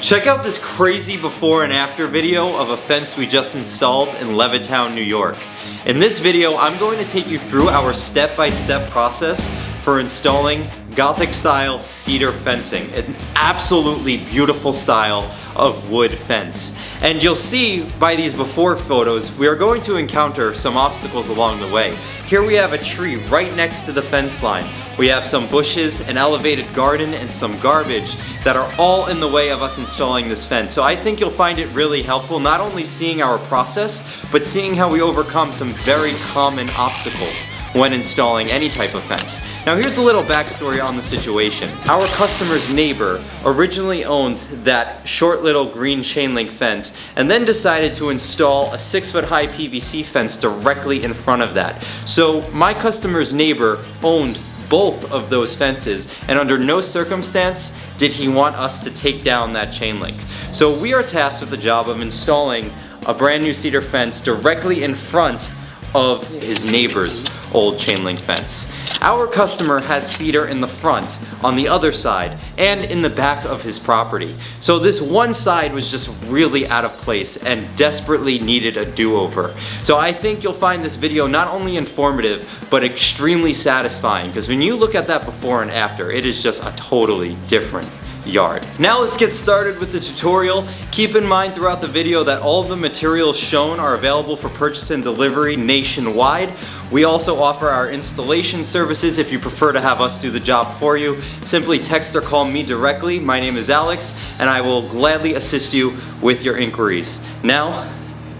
Check out this crazy before and after video of a fence we just installed in Levittown, New York. In this video, I'm going to take you through our step-by-step process for installing Gothic style cedar fencing. An absolutely beautiful style of wood fence. And you'll see by these before photos, we are going to encounter some obstacles along the way. Here we have a tree right next to the fence line. We have some bushes, an elevated garden, and some garbage that are all in the way of us installing this fence. So I think you'll find it really helpful, not only seeing our process, but seeing how we overcome some very common obstacles when installing any type of fence. Now here's a little backstory on the situation. Our customer's neighbor originally owned that short little green chain link fence and then decided to install a 6-foot high PVC fence directly in front of that. So my customer's neighbor owned both of those fences, and under no circumstance did he want us to take down that chain link. So we are tasked with the job of installing a brand new cedar fence directly in front of his neighbor's old chain link fence. Our customer has cedar in the front, on the other side, and in the back of his property. So this one side was just really out of place and desperately needed a do-over. So I think you'll find this video not only informative, but extremely satisfying, because when you look at that before and after, it is just a totally different yard. Now let's get started with the tutorial. Keep in mind throughout the video that all of the materials shown are available for purchase and delivery nationwide. We also offer our installation services if you prefer to have us do the job for you. Simply text or call me directly. My name is Alex, and I will gladly assist you with your inquiries. Now,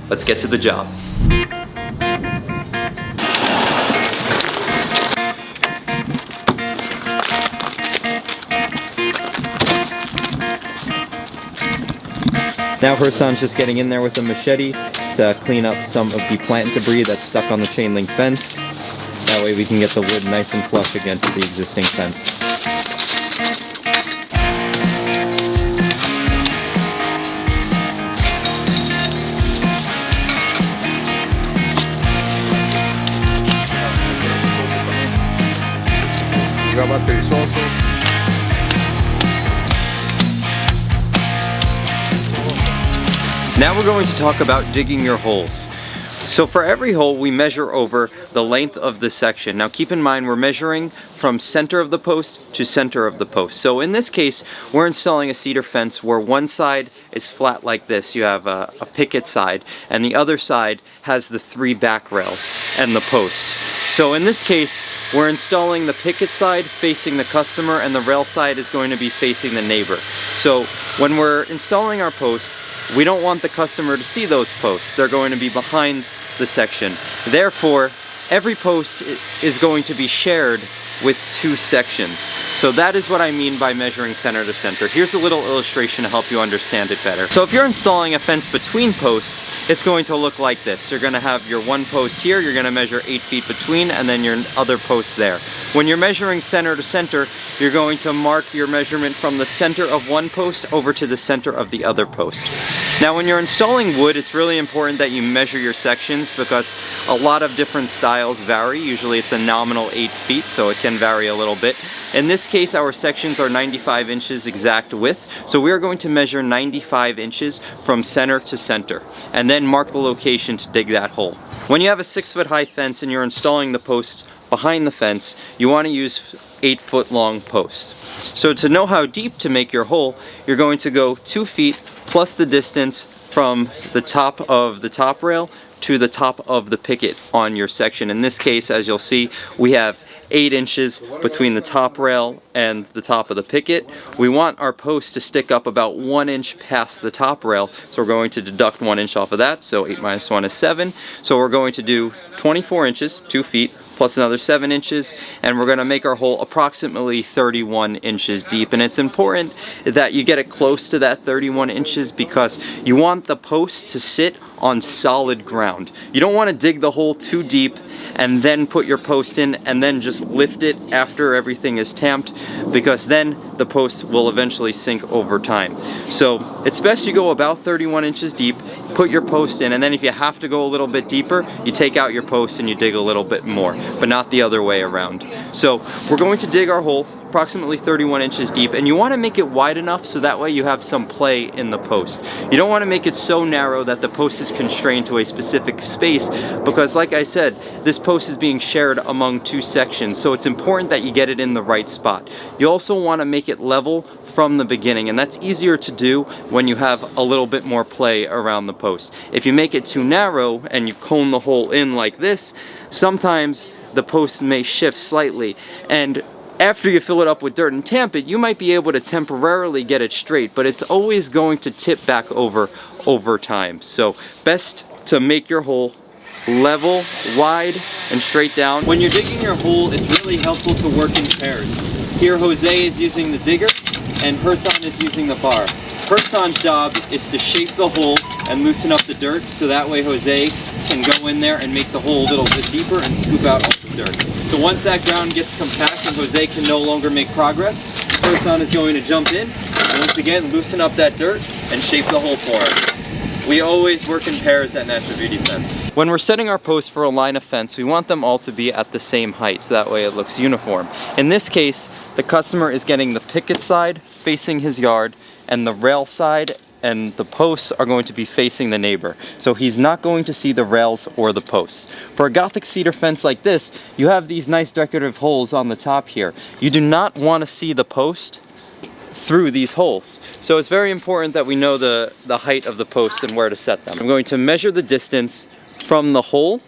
let's get to the job. Now Hersan's just getting in there with a machete to clean up some of the plant debris that's stuck on the chain link fence. That way we can get the wood nice and flush against the existing fence. Now we're going to talk about digging your holes. So for every hole we measure over the length of the section. Now keep in mind we're measuring from center of the post to center of the post. So in this case we're installing a cedar fence where one side is flat like this. You have a picket side, and the other side has the 3 back rails and the post. So in this case we're installing the picket side facing the customer, and the rail side is going to be facing the neighbor. So when we're installing our posts, we don't want the customer to see those posts. They're going to be behind the section. Therefore, every post is going to be shared with 2 sections. So that is what I mean by measuring center to center. Here's a little illustration to help you understand it better. So if you're installing a fence between posts, it's going to look like this. You're going to have your one post here, you're going to measure 8 feet between, and then your other post there. When you're measuring center to center, you're going to mark your measurement from the center of one post over to the center of the other post. Now when you're installing wood, it's really important that you measure your sections, because a lot of different styles vary. Usually it's a nominal 8 feet, so it can vary a little bit. In this case, our sections are 95 inches exact width, so we are going to measure 95 inches from center to center, and then mark the location to dig that hole. When you have a 6-foot high fence and you're installing the posts behind the fence, you want to use 8-foot long posts. So to know how deep to make your hole, you're going to go 2 feet plus the distance from the top of the top rail to the top of the picket on your section. In this case, as you'll see, we have 8 inches between the top rail and the top of the picket. We want our post to stick up about 1 inch past the top rail, so we're going to deduct 1 inch off of that, so 8 minus 1 is 7. So we're going to do 24 inches, 2 feet, plus another 7 inches, and we're going to make our hole approximately 31 inches deep. And it's important that you get it close to that 31 inches because you want the post to sit on solid ground. You don't want to dig the hole too deep and then put your post in and then just lift it after everything is tamped, because then the post will eventually sink over time. So it's best you go about 31 inches deep, put your post in, and then if you have to go a little bit deeper, you take out your post and you dig a little bit more, but not the other way around. So we're going to dig our hole approximately 31 inches deep, and you want to make it wide enough so that way you have some play in the post. You don't want to make it so narrow that the post is constrained to a specific space, because like I said, this post is being shared among two sections, so it's important that you get it in the right spot. You also want to make it level from the beginning, and that's easier to do when you have a little bit more play around the post. If you make it too narrow and you cone the hole in like this, sometimes the post may shift slightly, and after you fill it up with dirt and tamp it, you might be able to temporarily get it straight, but it's always going to tip back over time. So best to make your hole level, wide, and straight down. When you're digging your hole, it's really helpful to work in pairs. Here Jose is using the digger and Hersan is using the bar. Hersan's job is to shape the hole and loosen up the dirt, so that way Jose can go in there and make the hole a little bit deeper and scoop out all the dirt. So once that ground gets compact and Jose can no longer make progress, Hersan is going to jump in and once again loosen up that dirt and shape the hole for us. We always work in pairs at Natural Beauty Fence. When we're setting our posts for a line of fence, we want them all to be at the same height, so that way it looks uniform. In this case, the customer is getting the picket side facing his yard, and the rail side and the posts are going to be facing the neighbor. So he's not going to see the rails or the posts. For a Gothic cedar fence like this, you have these nice decorative holes on the top here. You do not want to see the post through these holes. So it's very important that we know the height of the posts and where to set them. I'm going to measure the distance from the hole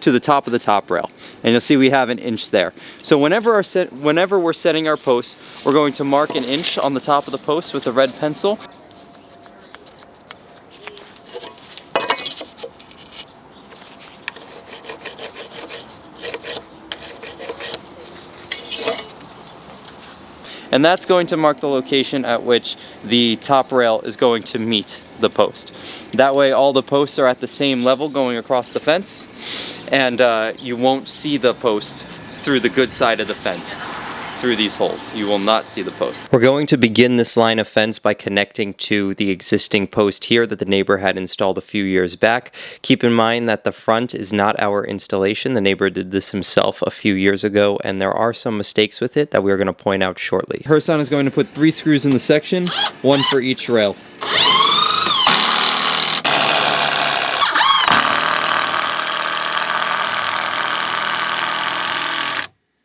to the top of the top rail, and you'll see we have an inch there. So whenever we're setting our posts, we're going to mark an inch on the top of the post with a red pencil. And that's going to mark the location at which the top rail is going to meet the post. That way all the posts are at the same level going across the fence, and you won't see the post through the good side of the fence. Through these holes, you will not see the post. We're going to begin this line of fence by connecting to the existing post here that the neighbor had installed a few years back. Keep in mind that the front is not our installation. The neighbor did this himself a few years ago, and there are some mistakes with it that we're going to point out shortly. Hersan is going to put 3 screws in the section, 1 for each rail.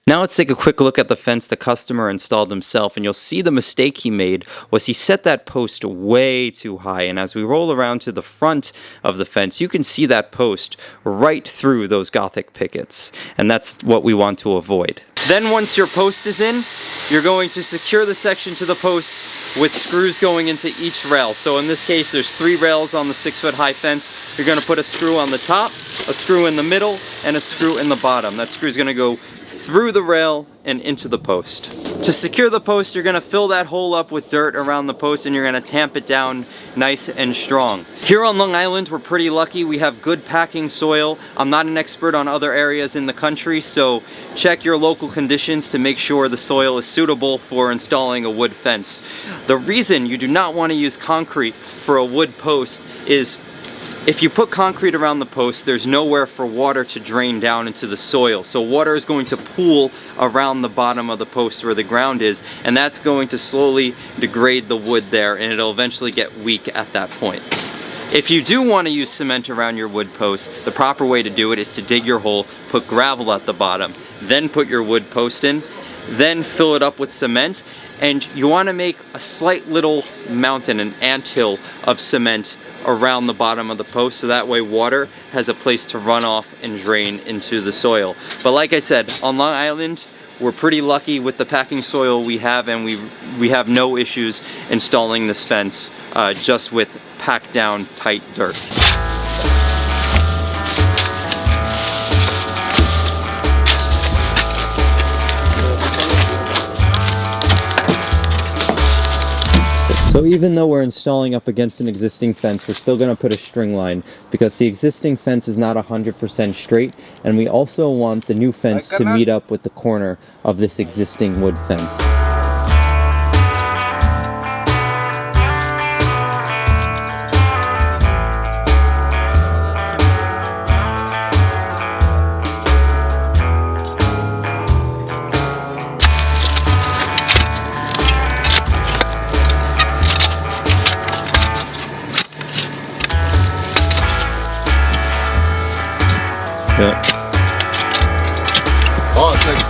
Now let's take a quick look at the fence the customer installed himself, and you'll see the mistake he made was he set that post way too high, and as we roll around to the front of the fence, you can see that post right through those Gothic pickets, and that's what we want to avoid. Then once your post is in, you're going to secure the section to the post with screws going into each rail. So in this case, there's 3 rails on the 6-foot high fence. You're going to put a screw on the top, a screw in the middle, and a screw in the bottom. That screw is going to go through the rail and into the post. To secure the post, you're going to fill that hole up with dirt around the post, and you're going to tamp it down nice and strong. Here on Long Island, we're pretty lucky. We have good packing soil. I'm not an expert on other areas in the country, so check your local conditions to make sure the soil is suitable for installing a wood fence. The reason you do not want to use concrete for a wood post is if you put concrete around the post, there's nowhere for water to drain down into the soil. So water is going to pool around the bottom of the post where the ground is, and that's going to slowly degrade the wood there, and it'll eventually get weak at that point. If you do want to use cement around your wood post, the proper way to do it is to dig your hole, put gravel at the bottom, then put your wood post in, then fill it up with cement, and you want to make a slight little mountain, an anthill of cement around the bottom of the post, so that way water has a place to run off and drain into the soil. But like I said, on Long Island, we're pretty lucky with the packing soil we have, and we have no issues installing this fence just with packed down tight dirt. So even though we're installing up against an existing fence, we're still going to put a string line because the existing fence is not 100% straight, and we also want the new fence to meet up with the corner of this existing wood fence. Yeah. Oh, it's like...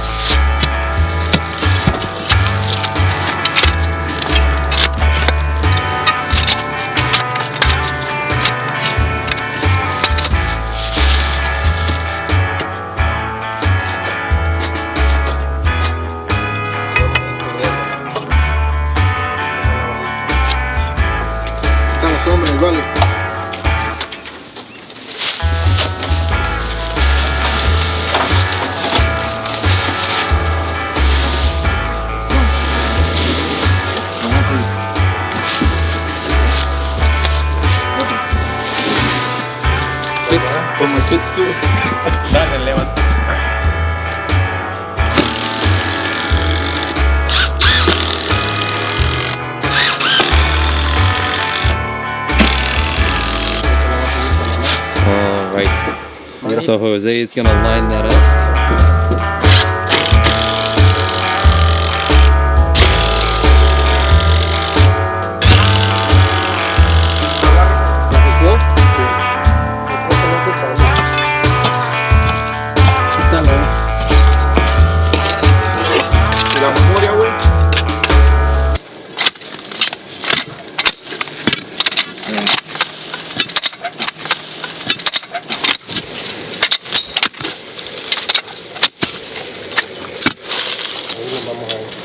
Están los hombres, vale. Como kids do. Dale, levanta. All right. So Jose is gonna line that up. ¿Y la memoria, güey?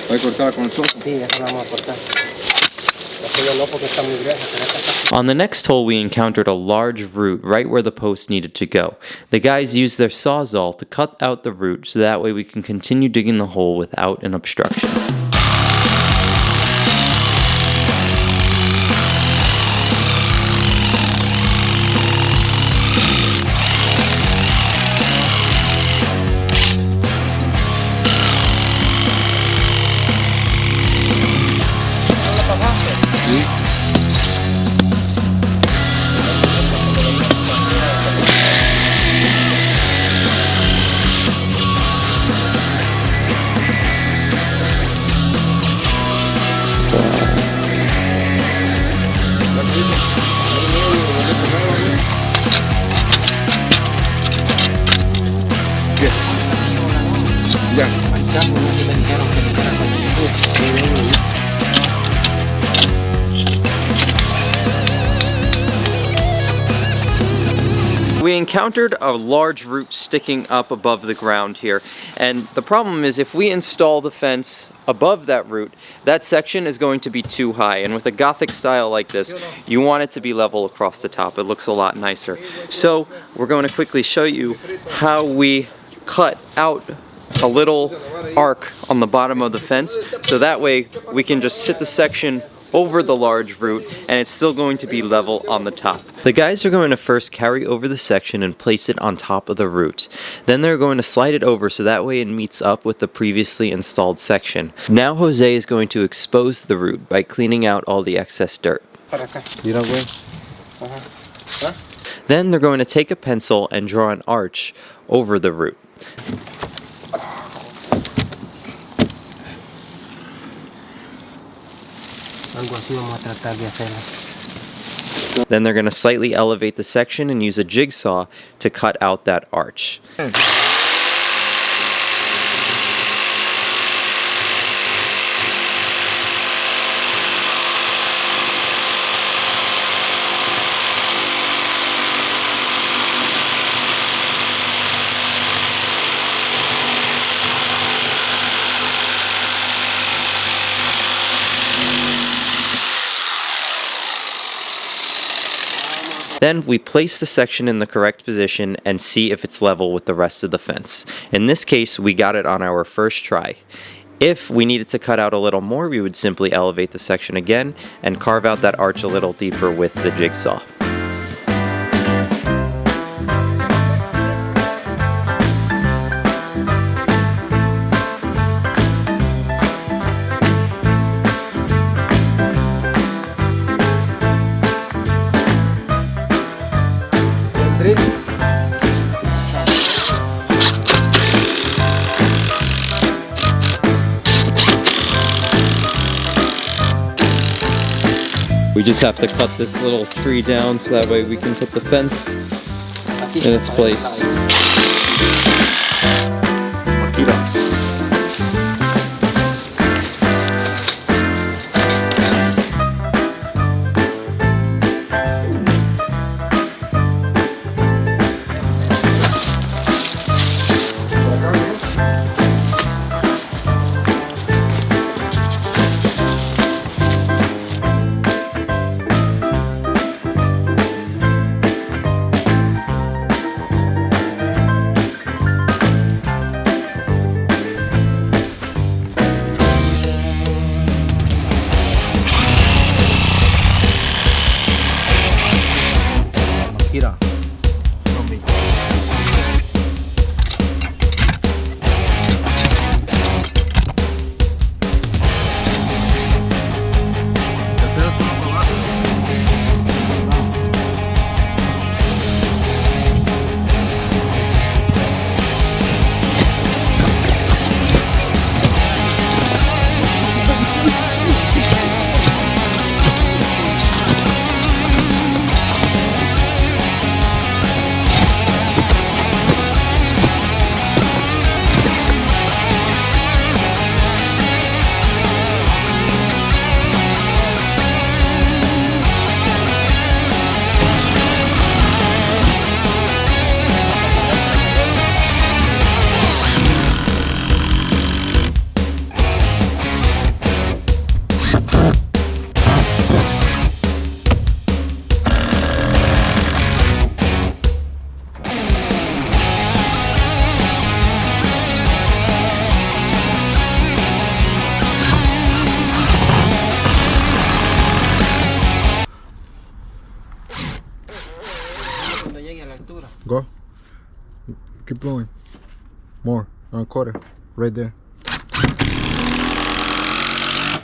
Voy a cortar con el soso. Sí, esa la vamos a cortar. Aquella no, porque está muy gruesa. On the next hole, we encountered a large root right where the post needed to go. The guys used their sawzall to cut out the root so that way we can continue digging the hole without an obstruction. Ya. We encountered a large root sticking up above the ground here, and the problem is if we install the fence above that root, that section is going to be too high, and with a Gothic style like this, you want it to be level across the top. It looks a lot nicer. So we're going to quickly show you how we cut out a little arc on the bottom of the fence, so that way we can just sit the section over the large root and it's still going to be level on the top. The guys are going to first carry over the section and place it on top of the root. Then they're going to slide it over so that way it meets up with the previously installed section. Now Jose is going to expose the root by cleaning out all the excess dirt. Then they're going to take a pencil and draw an arch over the root. Then they're going to slightly elevate the section and use a jigsaw to cut out that arch. Then we place the section in the correct position and see if it's level with the rest of the fence. In this case, we got it on our first try. If we needed to cut out a little more, we would simply elevate the section again and carve out that arch a little deeper with the jigsaw. We just have to cut this little tree down so that way we can put the fence in its place. Makira. Go. Keep going. More. Quarter. Right there.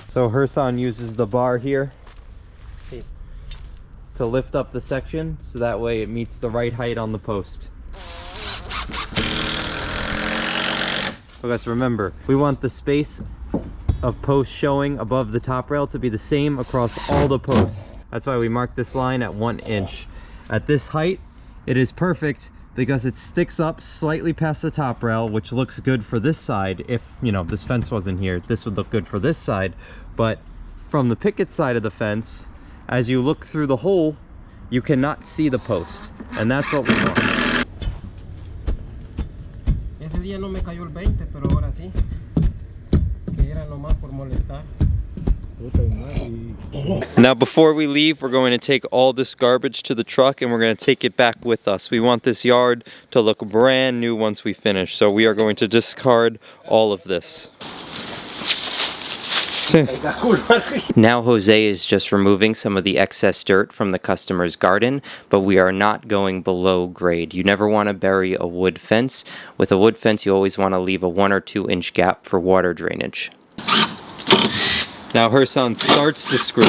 So Hersan uses the bar here to lift up the section so that way it meets the right height on the post. So guys, remember, we want the space of posts showing above the top rail to be the same across all the posts. That's why we marked this line at 1 inch. At this height, it is perfect because it sticks up slightly past the top rail, which looks good for this side. If, you know, this fence wasn't here, this would look good for this side. But from the picket side of the fence, as you look through the hole, you cannot see the post. And that's what we want. Ese día no me cayó el 20, pero ahora sí. Que era nomás por molestar. Now before we leave, we're going to take all this garbage to the truck and we're going to take it back with us. We want this yard to look brand new once we finish, so we are going to discard all of this. Now Jose is just removing some of the excess dirt from the customer's garden, but we are not going below grade. You never want to bury a wood fence. With a wood fence, you always want to leave a 1 or 2 inch gap for water drainage. Now Hersan starts the screw,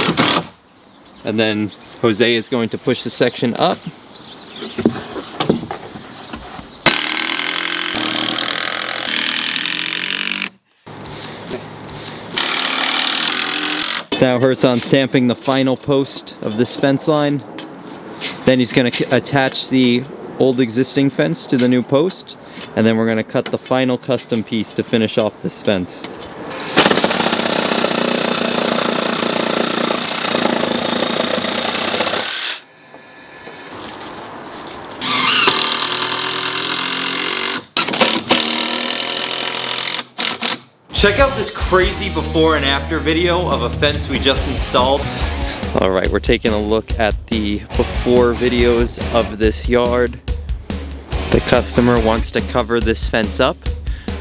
and then Jose is going to push the section up. Now Hersan's stamping the final post of this fence line. Then he's going to attach the old existing fence to the new post, and then we're going to cut the final custom piece to finish off this fence. Check out this crazy before and after video of a fence we just installed. All right, we're taking a look at the before videos of this yard. The customer wants to cover this fence up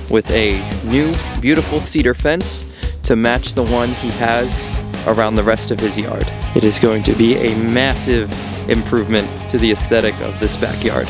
with a new, beautiful cedar fence to match the one he has around the rest of his yard. It is going to be a massive improvement to the aesthetic of this backyard.